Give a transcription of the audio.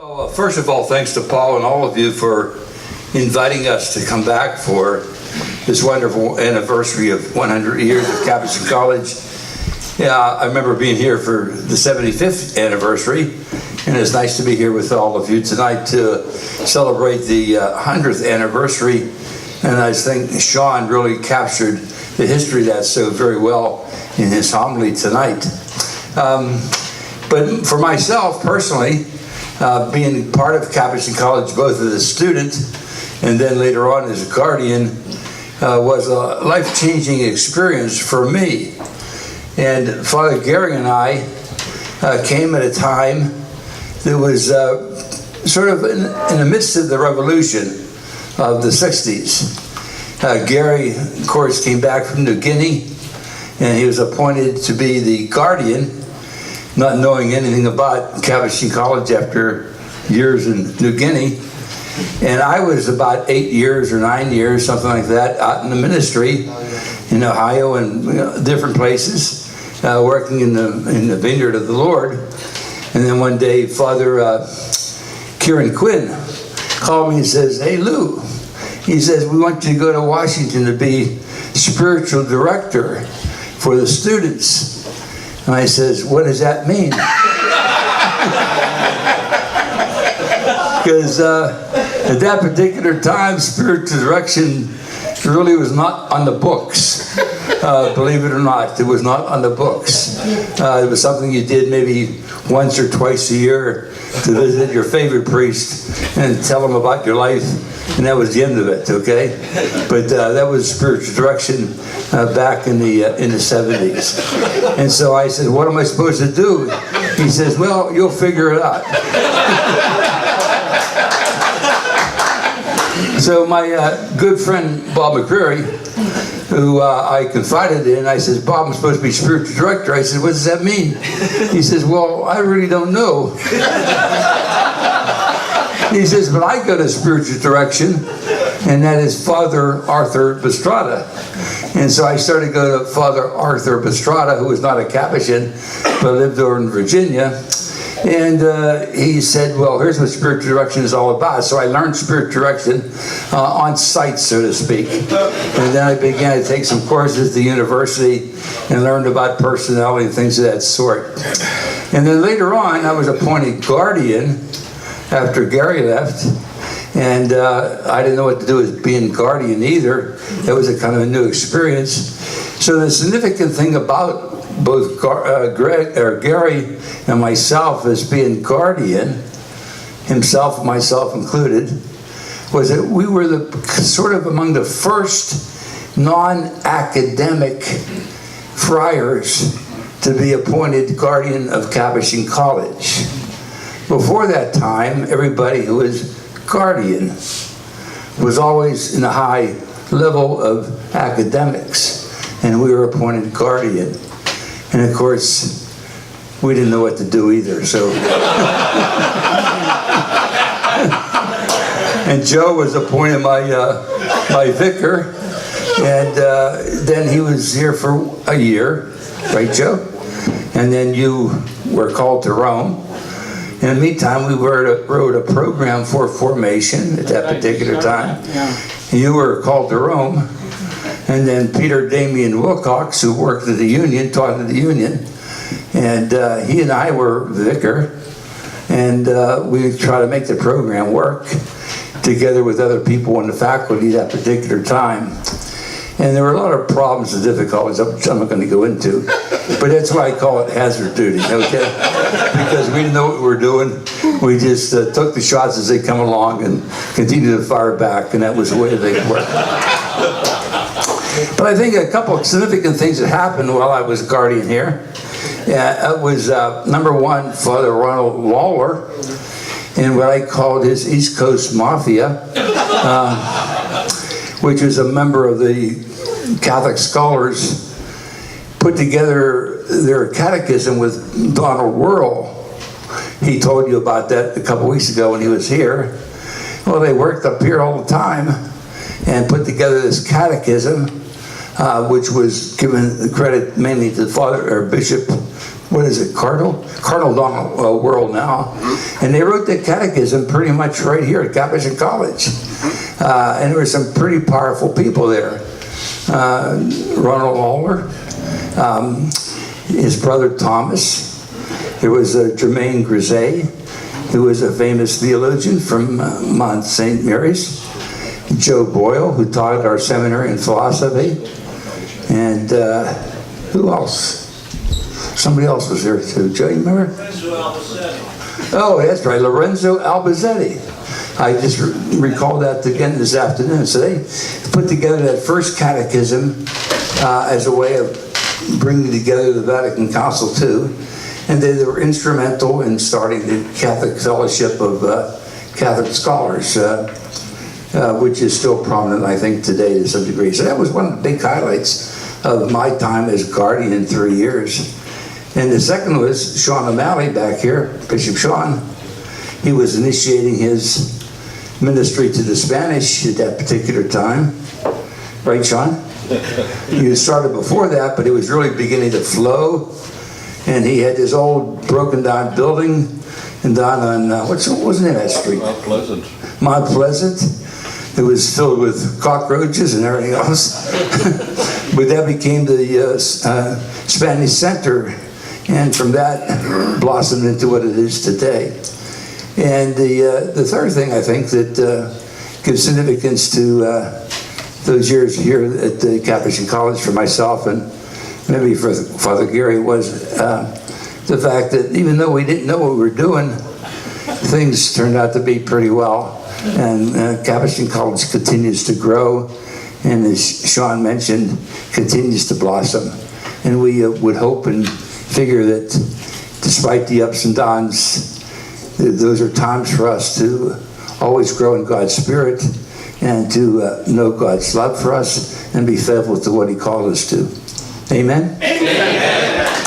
Well, first of all, thanks to Paul and all of you for inviting us to come back for this wonderful anniversary of 100 years of Capuchin College. Yeah, I remember being here for the 75th anniversary, and it's nice to be here with all of you tonight to celebrate the 100th anniversary. And I think Sean really captured the history of that so very well in his homily tonight. But for myself personally, being part of Capuchin College, both as a student and then later on as a guardian, was a life-changing experience for me. And Father Gary and I came at a time that was sort of in the midst of the revolution of the 60s. Gary, of course, came back from New Guinea, and he was appointed to be the guardian, not knowing anything about Capuchin College after years in New Guinea. And I was about 8 years or 9 years, something like that, out in the ministry in Ohio and different places, working in the vineyard of the Lord. And then one day, Father Kieran Quinn called me and says, "Hey, Lou," he says, "we want you to go to Washington to be spiritual director for the students." And I says, "What does that mean?" Because at that particular time, spiritual direction really was not on the books. Believe it or not, it was not on the books. It was something you did maybe once or twice a year to visit your favorite priest and tell him about your life, and that was the end of it, okay? But that was spiritual direction back in the 70s. And so I said, "What am I supposed to do?" He says, "Well, you'll figure it out." So my good friend Bob McCreary, who I confided in, I said, "Bob, I'm supposed to be spiritual director." I said, "What does that mean?" He says, "Well, I really don't know." He says, "But I got a spiritual direction, and that is Father Arthur Bestrada." And so I started to go to Father Arthur Bestrada, who was not a Capuchin, but lived over in Virginia. And he said, "Well, here's what spiritual direction is all about." So I learned spiritual direction on site, so to speak. And then I began to take some courses at the university and learned about personality and things of that sort. And then later on, I was appointed guardian after Gary left. And I didn't know what to do with being guardian either. That was a kind of a new experience. So the significant thing about both Gary and myself as being guardian, himself and myself included, was that we were the sort of among the first non-academic friars to be appointed guardian of Capuchin College. Before that time, everybody who was guardian was always in a high level of academics, and we were appointed guardian. And of course, we didn't know what to do either, so. And Joe was appointed my vicar, and then he was here for a year, right, Joe? And then you were called to Rome. In the meantime, we wrote a program for formation at that particular time. You were called to Rome. And then Peter Damian Wilcox, who worked at the Union, taught at the Union, and he and I were vicar, and we tried to make the program work together with other people in the faculty at that particular time. And there were a lot of problems and difficulties, which I'm not going to go into, but that's why I call it hazard duty, okay? Because we didn't know what we were doing. We just took the shots as they come along and continued to fire back, and that was the way they worked. But I think a couple of significant things that happened while I was guardian here. It was, number one, Father Ronald Lawler, and what I called his East Coast Mafia, which was a member of the Catholic Scholars, put together their catechism with Donald Wuerl. He told you about that a couple weeks ago when he was here. Well, they worked up here all the time and put together this catechism, which was given credit mainly to Father or Bishop, what is it, Cardinal Donald Wuerl now. And they wrote the catechism pretty much right here at Capuchin College. And there were some pretty powerful people there. Ronald Lawler, his brother Thomas. There was Germain Grisey, who was a famous theologian from Mont St. Mary's. Joe Boyle, who taught at our seminary in philosophy. And who else? Somebody else was there too. Joe, you remember? Lorenzo Albizetti. Oh, that's right, Lorenzo Albizetti. I just recalled that again this afternoon. So they put together that first catechism as a way of bringing together the Vatican Council II. And they were instrumental in starting the Catholic Fellowship of Catholic Scholars, which is still prominent, I think, today to some degree. So that was one of the big highlights of my time as guardian 3 years. And the second was Sean O'Malley back here, Bishop Sean. He was initiating his ministry to the Spanish at that particular time. Right, Sean? He started before that, but it was really beginning to flow. And he had this old broken down building and down on, what was the name of that street? Mount Pleasant. Mount Pleasant. It was filled with cockroaches and everything else. But that became the Spanish Center. And from that blossomed into what it is today. And the third thing I think that gives significance to those years here at the Capuchin College for myself and maybe for Father Gary was the fact that even though we didn't know what we were doing, things turned out to be pretty well. And Capuchin College continues to grow, and as Sean mentioned, continues to blossom. And we would hope and figure that despite the ups and downs, those are times for us to always grow in God's Spirit and to know God's love for us and be faithful to what He called us to. Amen? Amen.